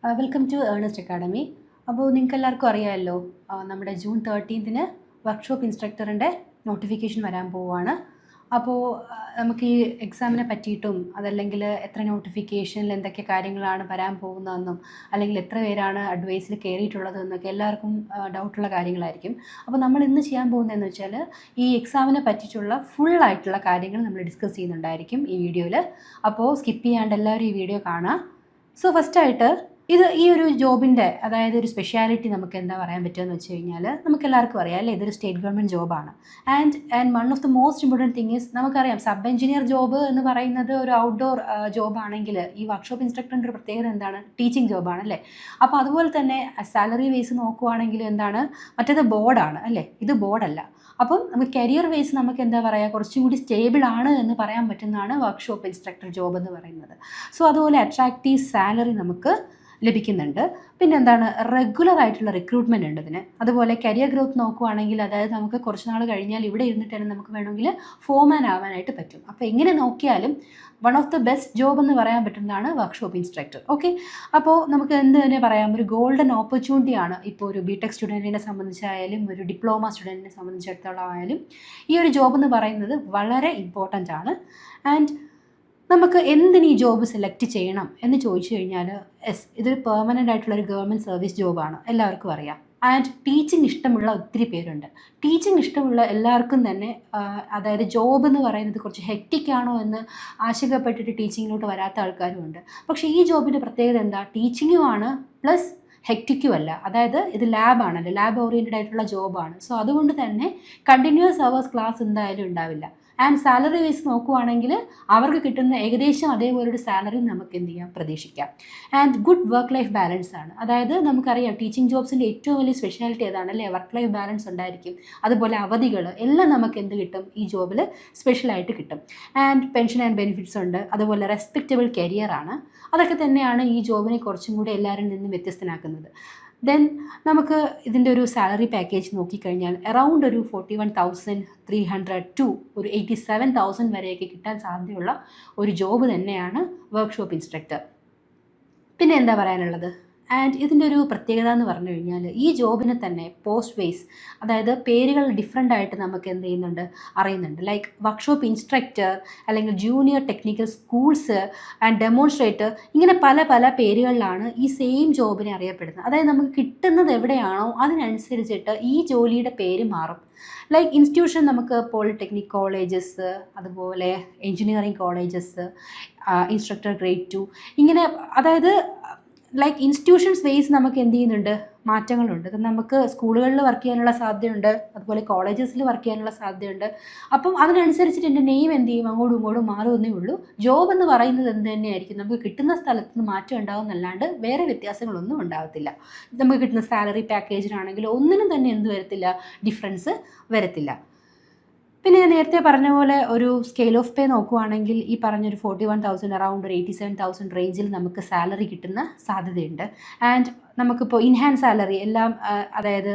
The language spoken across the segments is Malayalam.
Welcome to Ernest academy. അപ്പോൾ നിങ്ങൾക്ക് എല്ലാവർക്കും അറിയാമല്ലോ, നമ്മുടെ ജൂൺ 13 വർക്ക്ഷോപ്പ് ഇൻസ്ട്രക്ടറിൻ്റെ നോട്ടിഫിക്കേഷൻ വരാൻ പോവുകയാണ്. അപ്പോൾ നമുക്ക് ഈ എക്സാമിനെ പറ്റിയിട്ടും അതല്ലെങ്കിൽ എത്ര നോട്ടിഫിക്കേഷനിൽ എന്തൊക്കെ കാര്യങ്ങളാണ് വരാൻ പോകുന്നതെന്നും അല്ലെങ്കിൽ എത്ര പേരാണ് അഡ്വൈസിൽ കയറിയിട്ടുള്ളതെന്നൊക്കെ എല്ലാവർക്കും ഡൗട്ടുള്ള കാര്യങ്ങളായിരിക്കും. അപ്പോൾ നമ്മൾ ഇന്ന് ചെയ്യാൻ പോകുന്നതെന്ന് വെച്ചാൽ ഈ എക്സാമിനെ പറ്റിയിട്ടുള്ള ഫുള്ളായിട്ടുള്ള കാര്യങ്ങൾ നമ്മൾ ഡിസ്കസ് ചെയ്യുന്നുണ്ടായിരിക്കും ഈ വീഡിയോയിൽ. അപ്പോൾ സ്കിപ്പ് ചെയ്യാണ്ട് എല്ലാവരും ഈ വീഡിയോ കാണുക. സോ ഫസ്റ്റായിട്ട് ഈ ഒരു ജോബിൻ്റെ അതായത് ഒരു സ്പെഷ്യാലിറ്റി നമുക്ക് എന്താ പറയാൻ പറ്റുമെന്ന് വെച്ച് കഴിഞ്ഞാൽ നമുക്ക് എല്ലാവർക്കും അറിയാം അല്ലേ, ഇതൊരു സ്റ്റേറ്റ് ഗവൺമെൻറ് ജോബാണ്. And one of the most important thing is നമുക്കറിയാം സബ് എഞ്ചിനീയർ ജോബ് എന്ന് പറയുന്നത് ഒരു ഔട്ട്ഡോർ ജോബാണെങ്കിൽ ഈ വർക്ക്ഷോപ്പ് ഇൻസ്ട്രക്ടറിൻ്റെ ഒരു പ്രത്യേകത എന്താണ്, ടീച്ചിങ് ജോബാണ് അല്ലേ. അപ്പോൾ അതുപോലെ തന്നെ സാലറി വൈസ് നോക്കുവാണെങ്കിൽ എന്താണ്, മറ്റേത് ബോർഡാണ് അല്ലേ, ഇത് ബോർഡല്ല. അപ്പം നമുക്ക് കരിയർ വൈസ് നമുക്ക് എന്താ പറയുക, കുറച്ചും കൂടി സ്റ്റേബിൾ ആണ് എന്ന് പറയാൻ പറ്റുന്നതാണ് വർക്ക്ഷോപ്പ് ഇൻസ്ട്രക്ടർ ജോബ് എന്ന് പറയുന്നത്. സോ അതുപോലെ അട്രാക്റ്റീവ് സാലറി നമുക്ക് ലഭിക്കുന്നുണ്ട്. പിന്നെ എന്താണ്, റെഗുലർ ആയിട്ടുള്ള റിക്രൂട്ട്മെൻ്റ് ഉണ്ട് ഇതിന്. അതുപോലെ കരിയർ ഗ്രോത്ത് നോക്കുവാണെങ്കിൽ അതായത് നമുക്ക് കുറച്ച് നാൾ കഴിഞ്ഞാൽ ഇവിടെ ഇരുന്നിട്ട് തന്നെ നമുക്ക് വേണമെങ്കിൽ ഫോർമാൻ ആവാനായിട്ട് പറ്റും. അപ്പോൾ എങ്ങനെ നോക്കിയാലും one of the best job എന്ന് പറയാൻ പറ്റുന്നതാണ് വർക്ക്ഷോപ്പ് ഇൻസ്ട്രക്ടർ. ഓക്കെ, അപ്പോൾ നമുക്ക് എന്ത് തന്നെ പറയാം, ഒരു ഗോൾഡൻ ഓപ്പർച്യൂണിറ്റിയാണ് ഇപ്പോൾ ഒരു ബിടെക് സ്റ്റുഡൻറ്റിനെ സംബന്ധിച്ചായാലും ഒരു ഡിപ്ലോമ സ്റ്റുഡൻറ്റിനെ സംബന്ധിച്ചിടത്തോളം ആയാലും ഈ ഒരു ജോബ് എന്ന് പറയുന്നത് വളരെ ഇമ്പോർട്ടൻ്റ് ആണ്. ആൻഡ് നമുക്ക് എന്തിന് ഈ ജോബ് സെലക്ട് ചെയ്യണം എന്ന് ചോദിച്ചു കഴിഞ്ഞാൽ ഇതൊരു പെർമനൻ്റ് ആയിട്ടുള്ളൊരു ഗവൺമെൻറ് സർവീസ് ജോബാണ്, എല്ലാവർക്കും അറിയാം. ആൻഡ് ടീച്ചിങ് ഇഷ്ടമുള്ള ഒത്തിരി പേരുണ്ട്. ടീച്ചിങ് ഇഷ്ടമുള്ള എല്ലാവർക്കും തന്നെ അതായത് ജോബ് എന്ന് പറയുന്നത് കുറച്ച് ഹെക്റ്റിക്കാണോ എന്ന് ആശങ്കപ്പെട്ടിട്ട് ടീച്ചിങ്ങിലോട്ട് വരാത്ത ആൾക്കാരും ഉണ്ട്. പക്ഷേ ഈ ജോബിൻ്റെ പ്രത്യേകത എന്താ, ടീച്ചിങ്ങും ആണ് പ്ലസ് ഹെക്റ്റിക്കും അല്ല. അതായത് ഇത് ലാബാണല്ലോ, ലാബ് ഓറിയൻറ്റഡ് ആയിട്ടുള്ള ജോബാണ്. സോ അതുകൊണ്ട് തന്നെ കണ്ടിന്യൂസ് അവേഴ്സ് ക്ലാസ് എന്തായാലും ഉണ്ടാവില്ല. ആൻഡ് സാലറി വൈസ് നോക്കുവാണെങ്കിൽ അവർക്ക് കിട്ടുന്ന ഏകദേശം അതേപോലൊരു സാലറി നമുക്ക് എന്ത് ചെയ്യാം, പ്രതീക്ഷിക്കാം. And good work life balance ആണ്. അതായത് നമുക്കറിയാം ടീച്ചിങ് ജോബ്സിൻ്റെ ഏറ്റവും വലിയ സ്പെഷ്യാലിറ്റി ഏതാണ് അല്ലേ, വർക്ക് ലൈഫ് ബാലൻസ് ഉണ്ടായിരിക്കും. അതുപോലെ അവധികൾ എല്ലാം നമുക്ക് എന്ത് കിട്ടും, ഈ ജോബിൽ സ്പെഷ്യലായിട്ട് കിട്ടും. ആൻഡ് പെൻഷൻ ആൻഡ് ബെനിഫിറ്റ്സ് ഉണ്ട്. അതുപോലെ റെസ്പെക്റ്റബിൾ കരിയർ ആണ്. അതൊക്കെ തന്നെയാണ് ഈ ജോബിനെ കുറച്ചും കൂടി എല്ലാവരിൽ നിന്നും വ്യത്യസ്തനാക്കുന്നത്. ദെൻ നമുക്ക് ഇതിൻ്റെ ഒരു സാലറി പാക്കേജ് നോക്കിക്കഴിഞ്ഞാൽ അറൗണ്ട് ഒരു 41,300 ടു ഒരു 87,000 വരെയൊക്കെ കിട്ടാൻ സാധ്യതയുള്ള ഒരു ജോബ് തന്നെയാണ് വർക്ക്ഷോപ്പ് ഇൻസ്ട്രക്ടർ. പിന്നെ എന്താ പറയാനുള്ളത്, ആൻഡ് ഇതിൻ്റെ ഒരു പ്രത്യേകത എന്ന് പറഞ്ഞു കഴിഞ്ഞാൽ ഈ ജോബിനെ തന്നെ പോസ്റ്റ് വൈസ് അതായത് പേരുകൾ ഡിഫറെൻ്റ് ആയിട്ട് നമുക്ക് എന്ത് ചെയ്യുന്നുണ്ട്, അറിയുന്നുണ്ട്. ലൈക്ക് വർക്ക്ഷോപ്പ് ഇൻസ്ട്രക്ടർ അല്ലെങ്കിൽ junior technical schools and demonstrator, ഇങ്ങനെ പല പല പേരുകളിലാണ് ഈ സെയിം ജോബിനെ അറിയപ്പെടുന്നത്. അതായത് നമുക്ക് കിട്ടുന്നത് എവിടെയാണോ അതിനനുസരിച്ചിട്ട് ഈ ജോലിയുടെ പേര് മാറും. ലൈക്ക് ഇൻസ്റ്റിറ്റ്യൂഷൻ നമുക്ക് പോളിടെക്നിക് കോളേജസ്, അതുപോലെ എഞ്ചിനീയറിംഗ് കോളേജസ്, ഇൻസ്ട്രക്ടർ ഗ്രേഡ് 2, ഇങ്ങനെ അതായത് ലൈക്ക് ഇൻസ്റ്റിറ്റ്യൂഷൻസ് വൈസ് നമുക്ക് എന്ത് ചെയ്യുന്നുണ്ട്, മാറ്റങ്ങളുണ്ട്. നമുക്ക് സ്കൂളുകളിൽ വർക്ക് ചെയ്യാനുള്ള സാധ്യതയുണ്ട്, അതുപോലെ കോളേജസിൽ വർക്ക് ചെയ്യാനുള്ള സാധ്യതയുണ്ട്. അപ്പം അതിനനുസരിച്ചിട്ട് എൻ്റെ നെയിം എന്ത് ചെയ്യും, അങ്ങോട്ടും ഇങ്ങോട്ടും മാറുമെന്നേ ഉള്ളൂ. ജോബ് എന്ന് പറയുന്നത് എന്ത് തന്നെയായിരിക്കും, നമുക്ക് കിട്ടുന്ന സ്ഥലത്ത് നിന്ന് മാറ്റം ഉണ്ടാവുന്നല്ലാണ്ട് വേറെ വ്യത്യാസങ്ങളൊന്നും ഉണ്ടാകത്തില്ല. നമുക്ക് കിട്ടുന്ന സാലറി പാക്കേജിനാണെങ്കിലും ഒന്നിനും തന്നെ എന്ത് വരത്തില്ല, ഡിഫറൻസ് വരത്തില്ല. പിന്നെ ഞാൻ നേരത്തെ പറഞ്ഞ പോലെ ഒരു സ്കെയിൽ ഓഫ് പേ നോക്കുവാണെങ്കിൽ ഈ പറഞ്ഞൊരു 41,000 അറൗണ്ട് ഒരു 87,000 റേഞ്ചിൽ നമുക്ക് സാലറി കിട്ടുന്ന സാധ്യതയുണ്ട്. ആൻഡ് നമുക്കിപ്പോൾ ഇൻഹാൻസ് സാലറി എല്ലാം അതായത്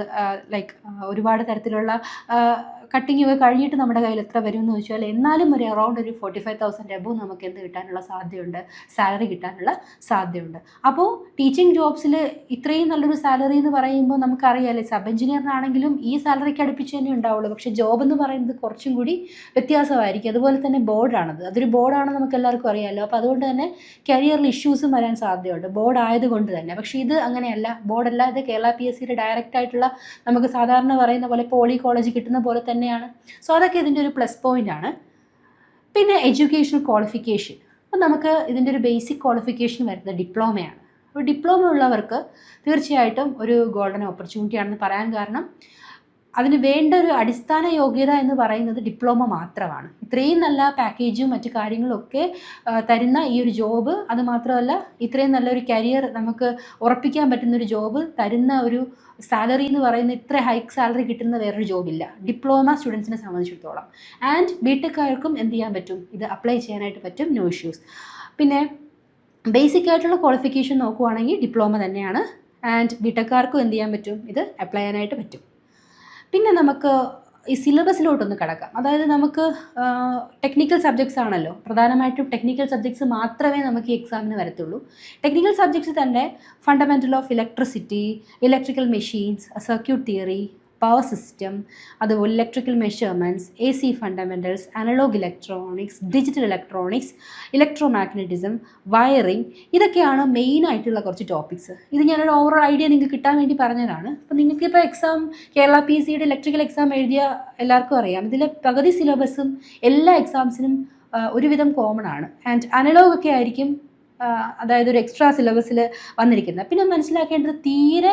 ലൈക്ക് ഒരുപാട് തരത്തിലുള്ള കട്ടിങ് കഴിഞ്ഞിട്ട് നമ്മുടെ കയ്യിൽ എത്ര വരും എന്ന് ചോദിച്ചാൽ എന്നാലും ഒരു അറൗണ്ട് ഒരു 45,000 എബോവ് നമുക്ക് എന്ത് കിട്ടാനുള്ള സാധ്യതയുണ്ട്, സാലറി കിട്ടാനുള്ള സാധ്യതയുണ്ട്. അപ്പോൾ ടീച്ചിങ് ജോബ്സിൽ ഇത്രയും നല്ലൊരു സാലറി എന്ന് പറയുമ്പോൾ നമുക്കറിയാമല്ലേ, സബ് എഞ്ചിനീയറിനാണെങ്കിലും ഈ സാലറിക്ക് അടുപ്പിച്ച് തന്നെ ഉണ്ടാവുള്ളൂ. പക്ഷേ ജോബ് എന്ന് പറയുന്നത് കുറച്ചും കൂടി വ്യത്യാസമായിരിക്കും. അതുപോലെ തന്നെ ബോർഡാണത്, അതൊരു ബോർഡാണെന്ന് നമുക്ക് എല്ലാവർക്കും അറിയാമല്ലോ. അപ്പോൾ അതുകൊണ്ട് തന്നെ കരിയറിൽ ഇഷ്യൂസും വരാൻ സാധ്യതയുണ്ട് ബോർഡ് ആയതുകൊണ്ട് തന്നെ. പക്ഷേ ഇത് അങ്ങനെയല്ല, ബോർഡല്ല, ഇത് കേരള PSCയുടെ ഡയറക്റ്റ് ആയിട്ടുള്ള നമുക്ക് സാധാരണ പറയുന്ന പോലെ പോളി കോളേജ് കിട്ടുന്ന പോലെ തന്നെയാണ്. സോ അതൊക്കെ ഇതിൻ്റെ ഒരു പ്ലസ് പോയിൻ്റ് ആണ്. പിന്നെ എഡ്യൂക്കേഷണൽ ക്വാളിഫിക്കേഷൻ, അപ്പോൾ നമുക്ക് ഇതിൻ്റെ ഒരു ബേസിക് ക്വാളിഫിക്കേഷൻ വരുന്നത് ഡിപ്ലോമയാണ്. അപ്പോൾ ഡിപ്ലോമ ഉള്ളവർക്ക് തീർച്ചയായിട്ടും ഒരു ഗോൾഡൻ ഓപ്പർച്യൂണിറ്റി ആണെന്ന് പറയാൻ കാരണം അതിന് വേണ്ട ഒരു അടിസ്ഥാന യോഗ്യത എന്ന് പറയുന്നത് ഡിപ്ലോമ മാത്രമാണ്. ഇത്രയും നല്ല പാക്കേജും മറ്റു കാര്യങ്ങളൊക്കെ തരുന്ന ഈ ഒരു ജോബ്, അതുമാത്രമല്ല ഇത്രയും നല്ലൊരു കരിയർ നമുക്ക് ഉറപ്പിക്കാൻ പറ്റുന്നൊരു ജോബ് തരുന്ന ഒരു സാലറി എന്ന് പറയുന്ന ഇത്ര ഹൈക്ക് സാലറി കിട്ടുന്ന വേറൊരു ജോബില്ല ഡിപ്ലോമ സ്റ്റുഡൻസിനെ സംബന്ധിച്ചിടത്തോളം. ആൻഡ് ബിടെക്കാർക്കും എന്ത് ചെയ്യാൻ പറ്റും, ഇത് അപ്ലൈ ചെയ്യാനായിട്ട് പറ്റും, നോ ഇഷ്യൂസ്. പിന്നെ ബേസിക് ആയിട്ടുള്ള ക്വാളിഫിക്കേഷൻ നോക്കുവാണെങ്കിൽ ഡിപ്ലോമ തന്നെയാണ്. ആൻഡ് ബിടെക്കാർക്കും എന്ത് ചെയ്യാൻ പറ്റും, ഇത് അപ്ലൈ ചെയ്യാനായിട്ട് പറ്റും. പിന്നെ നമുക്ക് ഈ സിലബസിലോട്ടൊന്ന് കിടക്കാം. അതായത് നമുക്ക് ടെക്നിക്കൽ സബ്ജക്ട്സ് ആണല്ലോ, പ്രധാനമായിട്ടും ടെക്നിക്കൽ സബ്ജക്ട്സ് മാത്രമേ നമുക്ക് ഈ എക്സാമിന് വരത്തുള്ളൂ. ടെക്നിക്കൽ സബ്ജക്ട്സ് തന്നെ fundamental of electricity, electrical machines, circuit theory, power system, അതുപോലെ electrical measurements, A C fundamentals, analogue electronics, digital electronics, electromagnetism, wiring, ഇതൊക്കെയാണ് മെയിനായിട്ടുള്ള കുറച്ച് ടോപ്പിക്സ്. ഇത് ഞാനൊരു ഓവറോൾ ഐഡിയ നിങ്ങൾക്ക് കിട്ടാൻ വേണ്ടി പറഞ്ഞതാണ്. അപ്പോൾ നിങ്ങൾക്കിപ്പോൾ എക്സാം കേരള PSCയുടെ ഇലക്ട്രിക്കൽ എക്സാം എഴുതിയ എല്ലാവർക്കും അറിയാം, ഇതിലെ പകുതി സിലബസും എല്ലാ എക്സാംസിനും ഒരുവിധം കോമൺ ആണ്. ആൻഡ് അനലോഗ് ഒക്കെ ആയിരിക്കും അതായത് ഒരു എക്സ്ട്രാ സിലബസിൽ വന്നിരിക്കുന്നത്. പിന്നെ മനസ്സിലാക്കേണ്ടത് തീരെ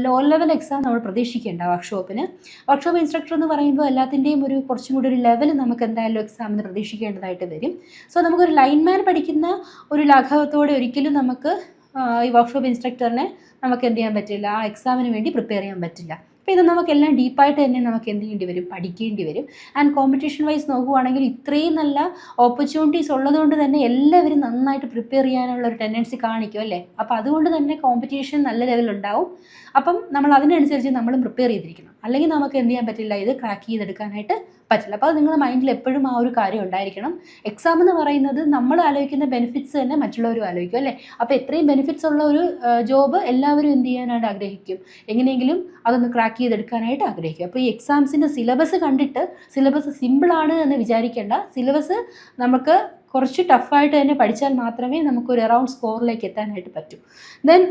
ലോ ലെവൽ എക്സാം നമ്മൾ പ്രതീക്ഷിക്കേണ്ട വർക്ക്ഷോപ്പിന്. വർക്ക്ഷോപ്പ് ഇൻസ്ട്രക്ടർ എന്ന് പറയുമ്പോൾ എല്ലാത്തിൻ്റെയും ഒരു കുറച്ചും കൂടി ഒരു ലെവൽ നമുക്ക് എന്തായാലും എക്സാമിന് പ്രതീക്ഷിക്കേണ്ടതായിട്ട് വരും. സോ നമുക്കൊരു ലൈൻമാൻ പഠിക്കുന്ന ഒരു ലാഘവത്തോടെ ഒരിക്കലും നമുക്ക് ഈ വർക്ക്ഷോപ്പ് ഇൻസ്ട്രക്ടറിനെ നമുക്ക് എന്ത് ചെയ്യാൻ പറ്റില്ല, ആ എക്സാമിന് വേണ്ടി പ്രിപ്പയർ ചെയ്യാൻ പറ്റില്ല. അപ്പോൾ ഇത് നമുക്കെല്ലാം ഡീപ്പായിട്ട് തന്നെ നമുക്ക് എന്ത് ചെയ്യേണ്ടി വരും, പഠിക്കേണ്ടി വരും. ആൻഡ് കോമ്പറ്റീഷൻ വൈസ് നോക്കുകയാണെങ്കിൽ ഇത്രയും നല്ല ഓപ്പർച്യൂണിറ്റീസ് ഉള്ളതുകൊണ്ട് തന്നെ എല്ലാവരും നന്നായിട്ട് പ്രിപ്പയർ ചെയ്യാനുള്ള ഒരു ടെൻഡൻസി കാണിക്കും അല്ലേ. അപ്പോൾ അതുകൊണ്ട് തന്നെ കോമ്പറ്റീഷൻ നല്ല ലെവലുണ്ടാവും. അപ്പം നമ്മൾ അതിനനുസരിച്ച് നമ്മളും പ്രിപ്പയർ ചെയ്തിരിക്കണം. അല്ലെങ്കിൽ നമുക്ക് എന്ത് ചെയ്യാൻ പറ്റില്ല, ഇത് ക്രാക്ക് ചെയ്തെടുക്കാനായിട്ട് പറ്റില്ല. അപ്പോൾ അത് നിങ്ങളുടെ മൈൻഡിൽ എപ്പോഴും ആ ഒരു കാര്യം ഉണ്ടായിരിക്കണം. എക്സാം എന്ന് പറയുന്നത് നമ്മൾ ആലോചിക്കുന്ന ബെനിഫിറ്റ്സ് തന്നെ മറ്റുള്ളവരും ആലോചിക്കും അല്ലേ. അപ്പോൾ എത്രയും ബെനിഫിറ്റ്സ് ഉള്ള ഒരു ജോബ് എല്ലാവരും എന്ത് ചെയ്യാനായിട്ട് ആഗ്രഹിക്കും, എങ്ങനെയെങ്കിലും അതൊന്ന് ക്രാക്ക് ചെയ്തെടുക്കാനായിട്ട് ആഗ്രഹിക്കും. അപ്പോൾ ഈ എക്സാംസിൻ്റെ സിലബസ് കണ്ടിട്ട് സിലബസ് സിമ്പിളാണ് എന്ന് വിചാരിക്കേണ്ട. സിലബസ് നമുക്ക് കുറച്ച് ടഫായിട്ട് തന്നെ പഠിച്ചാൽ മാത്രമേ നമുക്കൊരു അറൗണ്ട് സ്കോറിലേക്ക് എത്താനായിട്ട് പറ്റൂ. ദെൻ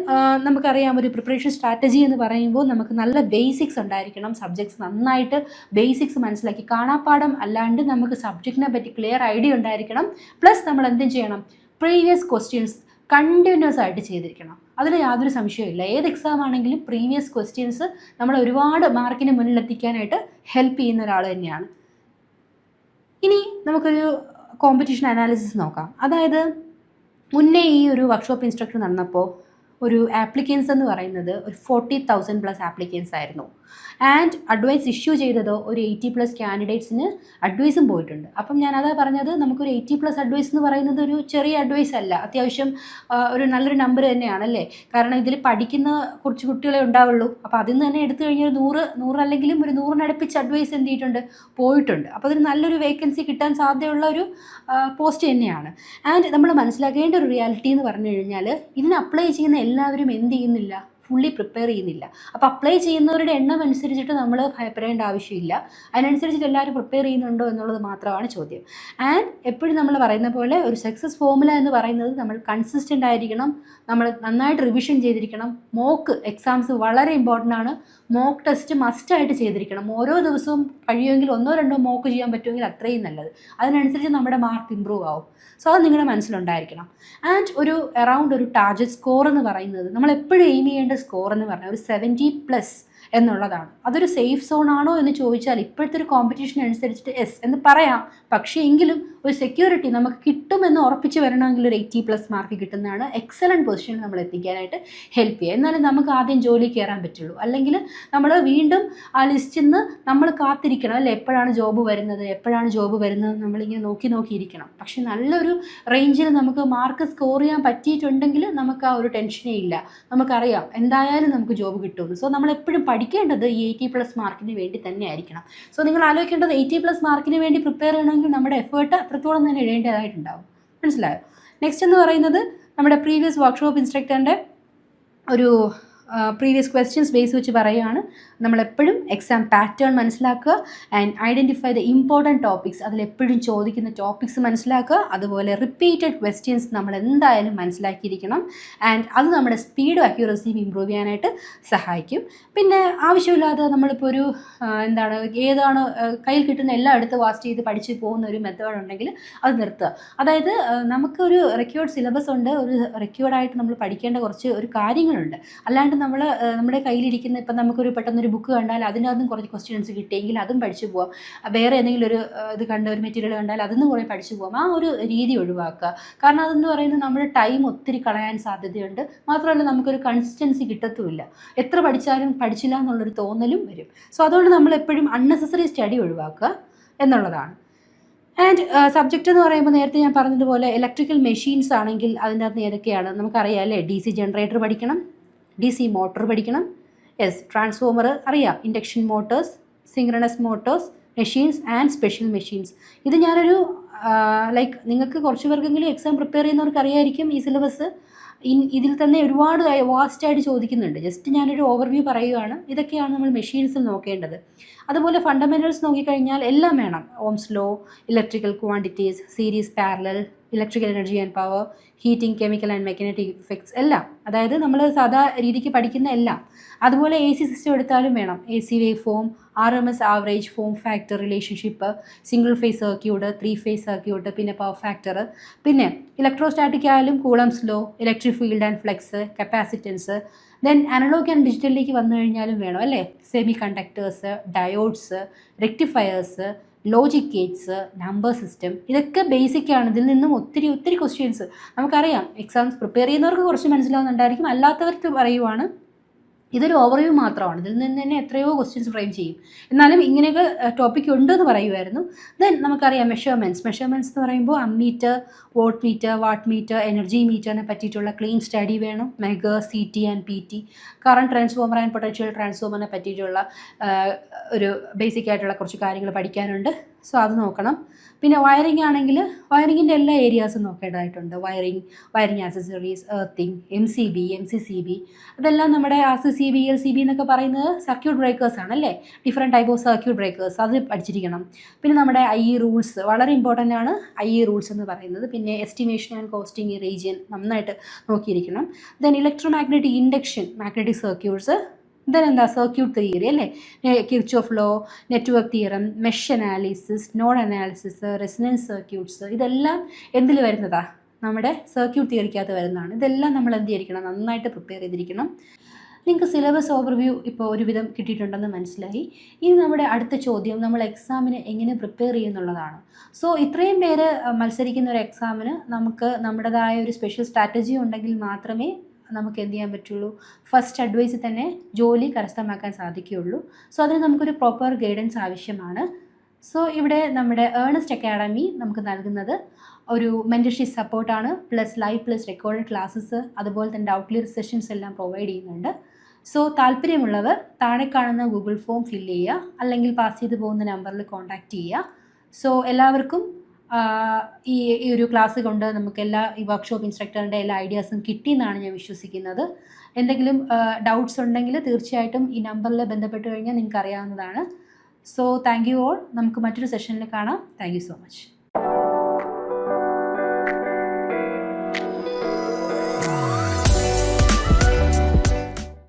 നമുക്കറിയാം, ഒരു പ്രിപ്പറേഷൻ സ്ട്രാറ്റജി എന്ന് പറയുമ്പോൾ നമുക്ക് നല്ല ബേസിക്സ് ഉണ്ടായിരിക്കണം. സബ്ജക്ട്സ് നന്നായിട്ട് ബേസിക്സ് മനസ്സിലാക്കി, കാണാപ്പാഠം അല്ലാണ്ട് നമുക്ക് സബ്ജക്റ്റിനെ പറ്റി ക്ലിയർ ഐഡിയ ഉണ്ടായിരിക്കണം. പ്ലസ് നമ്മൾ എന്തും ചെയ്യണം, പ്രീവിയസ് ക്വസ്റ്റ്യൻസ് കണ്ടിന്യൂസ് ആയിട്ട് ചെയ്തിരിക്കണം. അതിൽ യാതൊരു സംശയമില്ല. ഏത് എക്സാം ആണെങ്കിലും പ്രീവിയസ് ക്വസ്റ്റ്യൻസ് നമ്മൾ ഒരുപാട് മാർക്കിന് മുന്നിലെത്തിക്കാനായിട്ട് ഹെൽപ്പ് ചെയ്യുന്ന ഒരാൾ തന്നെയാണ്. ഇനി നമുക്കൊരു കോമ്പറ്റീഷൻ അനാലിസിസ് നോക്കാം. അതായത് മുന്നേ ഈ ഒരു വർക്ക്ഷോപ്പ് ഇൻസ്ട്രക്ടർ നടന്നപ്പോൾ ഒരു ആപ്ലിക്കൻസ് എന്ന് പറയുന്നത് ഒരു 40,000+ ആപ്ലിക്കൻസ് ആയിരുന്നു. ആൻഡ് അഡ്വൈസ് ഇഷ്യൂ ചെയ്തതോ ഒരു 80+ കാൻഡിഡേറ്റ്സിന് അഡ്വൈസും പോയിട്ടുണ്ട്. അപ്പം ഞാനതാ പറഞ്ഞത്, നമുക്കൊരു 80+ അഡ്വൈസ് എന്ന് പറയുന്നത് ഒരു ചെറിയ അഡ്വൈസ് അല്ല, അത്യാവശ്യം ഒരു നല്ലൊരു നമ്പർ തന്നെയാണല്ലേ. കാരണം ഇതിൽ പഠിക്കുന്ന കുറച്ച് കുട്ടികളെ ഉണ്ടാവുള്ളൂ. അപ്പോൾ അതിൽ നിന്ന് തന്നെ എടുത്തു കഴിഞ്ഞാൽ 100 അല്ലെങ്കിലും ഒരു 100-നടുപ്പിച്ച് അഡ്വൈസ് എന്ത് ചെയ്തിട്ടുണ്ട്, പോയിട്ടുണ്ട്. അപ്പോൾ അതിന് നല്ലൊരു വേക്കൻസി കിട്ടാൻ സാധ്യതയുള്ള ഒരു പോസ്റ്റ് തന്നെയാണ്. ആൻഡ് നമ്മൾ മനസ്സിലാക്കേണ്ട ഒരു റിയാലിറ്റി എന്ന് പറഞ്ഞു കഴിഞ്ഞാൽ, ഇതിന് അപ്ലൈ ചെയ്യുന്ന എല്ലാവരും എന്ത് ചെയ്യുന്നില്ല, ഫുള്ളി പ്രിപ്പയർ ചെയ്യുന്നില്ല. അപ്പോൾ അപ്ലൈ ചെയ്യുന്നവരുടെ എണ്ണം അനുസരിച്ചിട്ട് നമ്മൾ ഭയപ്പെടേണ്ട ആവശ്യമില്ല. അതിനനുസരിച്ചിട്ട് എല്ലാവരും പ്രിപ്പയർ ചെയ്യുന്നുണ്ടോ എന്നുള്ളത് മാത്രമാണ് ചോദ്യം. ആൻഡ് എപ്പോഴും നമ്മൾ പറയുന്ന പോലെ ഒരു സക്സസ് ഫോർമുല എന്ന് പറയുന്നത് നമ്മൾ കൺസിസ്റ്റൻ്റ് ആയിരിക്കണം, നമ്മൾ നന്നായിട്ട് റിവിഷൻ ചെയ്തിരിക്കണം. മോക്ക് എക്സാംസ് വളരെ ഇമ്പോർട്ടൻ്റ് ആണ്. മോക്ക് ടെസ്റ്റ് മസ്റ്റായിട്ട് ചെയ്തിരിക്കണം. ഓരോ ദിവസവും കഴിയുമെങ്കിൽ 1-2 മോക്ക് ചെയ്യാൻ പറ്റുമെങ്കിൽ അത്രയും നല്ലത്. അതിനനുസരിച്ച് നമ്മുടെ മാർക്ക് ഇമ്പ്രൂവ് ആവും. സോ അത് നിങ്ങളുടെ മനസ്സിലുണ്ടായിരിക്കണം. ആൻഡ് ഒരു അറൗണ്ട് ഒരു ടാർഗറ്റ് സ്കോർ എന്ന് പറയുന്നത് നമ്മൾ എപ്പോഴും എയിം ചെയ്യേണ്ട സ്കോർ എന്ന് പറഞ്ഞാൽ ഒരു 70+ എന്നുള്ളതാണ്. അതൊരു സേഫ് സോൺ ആണോ എന്ന് ചോദിച്ചാൽ ഇപ്പോഴത്തെ ഒരു കോമ്പറ്റീഷൻ അനുസരിച്ചിട്ട് യെസ് എന്ന് പറയാം. പക്ഷേ എങ്കിലും ഒരു സെക്യൂരിറ്റി നമുക്ക് കിട്ടുമെന്ന് ഉറപ്പിച്ച് വരണമെങ്കിൽ ഒരു 80+ മാർക്ക് കിട്ടുന്നതാണ് എക്സലൻറ്റ് പൊസിഷനിൽ നമ്മൾ എത്തിക്കാനായിട്ട് ഹെൽപ്പ് ചെയ്യുക. എന്നാലും നമുക്ക് ആദ്യം ജോലി കയറാൻ പറ്റുള്ളൂ. അല്ലെങ്കിൽ നമ്മൾ വീണ്ടും ആ ലിസ്റ്റിൽ നിന്ന് നമ്മൾ കാത്തിരിക്കണം അല്ലേ, എപ്പോഴാണ് ജോബ് വരുന്നത് നമ്മളിങ്ങനെ നോക്കിയിരിക്കണം. പക്ഷേ നല്ലൊരു റേഞ്ചിൽ നമുക്ക് മാർക്ക് സ്കോർ ചെയ്യാൻ പറ്റിയിട്ടുണ്ടെങ്കിൽ നമുക്ക് ആ ഒരു ടെൻഷനേ ഇല്ല. നമുക്കറിയാം എന്തായാലും നമുക്ക് ജോബ് കിട്ടുമെന്ന്. സോ നമ്മളെപ്പോഴും പഠിക്കേണ്ടത് ഈ 80+ മാർക്കിന് വേണ്ടി തന്നെ ആയിരിക്കണം. സോ നിങ്ങൾ ആലോചിക്കേണ്ടത് 80+ മാർക്കിന് വേണ്ടി പ്രിപ്പയർ ചെയ്യണമെങ്കിൽ നമ്മുടെ എഫേർട്ട് അത്രത്തോളം തന്നെ ഇടേണ്ടതായിട്ടുണ്ടാവും. മനസ്സിലായോ? നെക്സ്റ്റ് എന്ന് പറയുന്നത് നമ്മുടെ പ്രീവിയസ് വർക്ക്ഷോപ്പ് ഇൻസ്ട്രക്ടറിൻ്റെ ഒരു പ്രീവിയസ് ക്വസ്റ്റ്യൻസ് ബേസ് വെച്ച് പറയുകയാണ്. നമ്മളെപ്പോഴും എക്സാം പാറ്റേൺ മനസ്സിലാക്കുക and identify the important topics. അതിലെപ്പോഴും ചോദിക്കുന്ന ടോപ്പിക്സ് മനസ്സിലാക്കുക. അതുപോലെ റിപ്പീറ്റഡ് ക്വസ്റ്റ്യൻസ് നമ്മൾ എന്തായാലും മനസ്സിലാക്കിയിരിക്കണം. ആൻഡ് അത് നമ്മുടെ സ്പീഡും അക്യൂറസിയും ഇമ്പ്രൂവ് ചെയ്യാനായിട്ട് സഹായിക്കും. പിന്നെ ആവശ്യമില്ലാതെ നമ്മളിപ്പോൾ ഒരു ഏതാണ് കയ്യിൽ കിട്ടുന്ന എല്ലാം എടുത്ത് വാസ്റ്റ് ചെയ്ത് പഠിച്ച് പോകുന്ന ഒരു മെത്തേഡ് ഉണ്ടെങ്കിൽ അത് നിർത്തുക. അതായത് നമുക്കൊരു റെക്വേർഡ് സിലബസ് ഉണ്ട്, ഒരു റെക്വേർഡായിട്ട് നമ്മൾ പഠിക്കേണ്ട കുറച്ച് ഒരു കാര്യങ്ങളുണ്ട്. അല്ലാണ്ട് നമ്മുടെ കയ്യിലിരിക്കുന്ന ഇപ്പം നമുക്കൊരു പെട്ടെന്നൊരു ബുക്ക് കണ്ടാൽ അതിനകത്തും കുറച്ച് ക്വസ്റ്റ്യൻസ് കിട്ടിയെങ്കിൽ അതും പഠിച്ചു പോവാം. വേറെ ഏതെങ്കിലും ഒരു ഇത് ഒരു മെറ്റീരിയൽ കണ്ടാൽ അതിൽ നിന്നും കുറേ പഠിച്ചു പോകാം. ആ ഒരു രീതി ഒഴിവാക്കുക. കാരണം അതെന്ന് പറയുന്നത് നമ്മുടെ ടൈം ഒത്തിരി കളയാൻ സാധ്യതയുണ്ട്. മാത്രമല്ല നമുക്കൊരു കൺസിസ്റ്റൻസി കിട്ടത്തുമില്ല. എത്ര പഠിച്ചാലും പഠിച്ചില്ല എന്നുള്ളൊരു തോന്നലും വരും. സോ അതുകൊണ്ട് നമ്മളെപ്പോഴും അൺനെസസറി സ്റ്റഡി ഒഴിവാക്കുക എന്നുള്ളതാണ്. ആൻഡ് സബ്ജക്റ്റ് എന്ന് പറയുമ്പോൾ നേരത്തെ ഞാൻ പറഞ്ഞതുപോലെ ഇലക്ട്രിക്കൽ മെഷീൻസ് ആണെങ്കിൽ അതിൻ്റെ അകത്ത് ഏതൊക്കെയാണ് നമുക്കറിയാം അല്ലേ. DC ജനറേറ്റർ പഠിക്കണം, DC മോട്ടോർ പഠിക്കണം, യെസ് ട്രാൻസ്ഫോമർ അറിയാം, induction motors, synchronous Motors, machines and special machines. ഇത് ഞാനൊരു ലൈക്ക് നിങ്ങൾക്ക് കുറച്ച് പേർക്കെങ്കിലും എക്സാം പ്രിപ്പയർ ചെയ്യുന്നവർക്ക് അറിയായിരിക്കും ഈ സിലബസ്. ഇതിൽ തന്നെ ഒരുപാട് വാസ്റ്റായിട്ട് ചോദിക്കുന്നുണ്ട്. ജസ്റ്റ് ഞാനൊരു ഓവർവ്യൂ പറയുകയാണ്. ഇതൊക്കെയാണ് നമ്മൾ മെഷീൻസിൽ നോക്കേണ്ടത്. അതുപോലെ ഫണ്ടമെൻ്റൽസ് നോക്കിക്കഴിഞ്ഞാൽ എല്ലാം വേണം. Ohm's law, electrical quantities, series parallel, electrical energy and power, heating, chemical and mechanical effects എല്ലാം. അതായത് നമ്മൾ സാധാ രീതിക്ക് പഠിക്കുന്ന എല്ലാം. അതുപോലെ എ സി സിസ്റ്റം എടുത്താലും വേണം. A C wave form, RMS average, form factor relationship, single phase circuit, 3 phase circuit, പിന്നെ പവർ ഫാക്ടർ, പിന്നെ ഇലക്ട്രോസ്റ്റാറ്റിക് ആയാലും coulomb's law, electric field and flux, capacitance. Then analogue and ഡിജിറ്റലിലേക്ക് വന്നു കഴിഞ്ഞാലും വേണം അല്ലേ. Semiconductors, diodes, rectifiers, logic gates, number system, ഇതൊക്കെ ബേസിക്കാണ്. ഇതിൽ നിന്നും ഒത്തിരി ക്വസ്റ്റ്യൻസ് നമുക്കറിയാം. എക്സാംസ് പ്രിപ്പയർ ചെയ്യുന്നവർക്ക് കുറച്ച് മനസ്സിലാവുന്നുണ്ടായിരിക്കും. അല്ലാത്തവർക്ക് പറയുവാണ് ഇതൊരു ഓവർവ്യൂ മാത്രമാണ്. ഇതിൽ നിന്ന് തന്നെ എത്രയോ ക്വസ്റ്റ്യൻസ് ഫ്രെയിം ചെയ്യും. എന്നാലും ഇങ്ങനെയൊക്കെ ടോപ്പിക് ഉണ്ടെന്ന് പറയുമായിരുന്നു. ദെൻ നമുക്കറിയാം മെഷർമെൻറ്റ്സ് എന്ന് പറയുമ്പോൾ ammeter, voltmeter, wattmeter, energy മീറ്ററിനെ പറ്റിയിട്ടുള്ള ക്ലീൻ സ്റ്റഡി വേണം. Megger, CT and PT, current transformer and potential ട്രാൻസ്ഫോമറിനെ പറ്റിയിട്ടുള്ള ഒരു ബേസിക് ആയിട്ടുള്ള കുറച്ച് കാര്യങ്ങൾ പഠിക്കാനുണ്ട്. സോ അത് നോക്കണം. പിന്നെ വയറിംഗ് ആണെങ്കിൽ വയറിങ്ങിൻ്റെ എല്ലാ ഏരിയാസും നോക്കേണ്ടതായിട്ടുണ്ട്. Wiring accessories, earthing, MCB, MCCB, അതെല്ലാം നമ്മുടെ RCCB, LCB എന്നൊക്കെ പറയുന്നത് സർക്യൂട്ട് ബ്രേക്കേഴ്സ് ആണ് അല്ലേ. Different type of circuit breakers അത് പഠിച്ചിരിക്കണം. പിന്നെ നമ്മുടെ IE റൂൾസ് വളരെ ഇമ്പോർട്ടൻ്റ് ആണ്. IE റൂൾസ് എന്ന് പറയുന്നത്. പിന്നെ എസ്റ്റിമേഷൻ ആൻഡ് കോസ്റ്റിംഗ് റീജിയൻ നന്നായിട്ട് നോക്കിയിരിക്കണം. Then electromagnetic induction, magnetic circuits, then എന്താ സർക്യൂട്ട് തിയറി അല്ലേ, Kirchhoff law, network theorem, mesh analysis, node analysis, resonance circuits, ഇതെല്ലാം എന്തിൽ വരുന്നതാ, നമ്മുടെ സർക്യൂട്ട് തിയറിക്കകത്ത് വരുന്നതാണ്. ഇതെല്ലാം നമ്മൾ എന്ത് ചെയ്തിരിക്കണം, നന്നായിട്ട് പ്രിപ്പയർ ചെയ്തിരിക്കണം. നിങ്ങൾക്ക് സിലബസ് ഓവർവ്യൂ ഇപ്പോൾ ഒരുവിധം കിട്ടിയിട്ടുണ്ടെന്ന് മനസ്സിലായി. ഇനി നമ്മുടെ അടുത്ത ചോദ്യം നമ്മൾ എക്സാമിന് എങ്ങനെ പ്രിപ്പയർ ചെയ്യുന്നുള്ളതാണ്. സോ ഇത്രയും പേര് മത്സരിക്കുന്ന ഒരു എക്സാമിന് നമുക്ക് നമ്മുടേതായ ഒരു സ്പെഷ്യൽ സ്ട്രാറ്റജി ഉണ്ടെങ്കിൽ മാത്രമേ നമുക്ക് എന്ത് ചെയ്യാൻ പറ്റുള്ളൂ, ഫസ്റ്റ് അഡ്വൈസിൽ തന്നെ ജോലി കരസ്ഥമാക്കാൻ സാധിക്കുകയുള്ളൂ. സോ അതിന് നമുക്കൊരു പ്രോപ്പർ ഗൈഡൻസ് ആവശ്യമാണ്. സോ ഇവിടെ നമ്മുടെ ഏർണസ്റ്റ് അക്കാഡമി നമുക്ക് നൽകുന്നത് ഒരു മെൻറ്റർഷിപ്പ് സപ്പോർട്ടാണ്, ലൈവ് റെക്കോർഡഡ് ക്ലാസ്സസ്, അതുപോലെ തന്നെ ഡൗട്ട് ക്ലിയർ സെഷൻസ് എല്ലാം പ്രൊവൈഡ് ചെയ്യുന്നുണ്ട്. സോ താല്പര്യമുള്ളവർ താഴെ കാണുന്ന ഗൂഗിൾ ഫോം ഫില്ല് ചെയ്യുക, അല്ലെങ്കിൽ പാസ് ചെയ്ത് പോകുന്ന നമ്പറിൽ കോൺടാക്റ്റ് ചെയ്യുക. സോ എല്ലാവർക്കും ഈ ഒരു ക്ലാസ് കൊണ്ട് നമുക്ക് ഈ വർക്ക്ഷോപ്പ് ഇൻസ്ട്രക്ടറിൻ്റെ എല്ലാ ഐഡിയാസും കിട്ടിയെന്നാണ് ഞാൻ വിശ്വസിക്കുന്നത്. എന്തെങ്കിലും ഡൗട്ട്സ് ഉണ്ടെങ്കിൽ തീർച്ചയായിട്ടും ഈ നമ്പറിൽ ബന്ധപ്പെട്ട് കഴിഞ്ഞാൽ നിങ്ങൾക്ക് അറിയാവുന്നതാണ്. So thank you all. നമുക്ക് മറ്റൊരു സെഷനിൽ കാണാം. Thank you so much.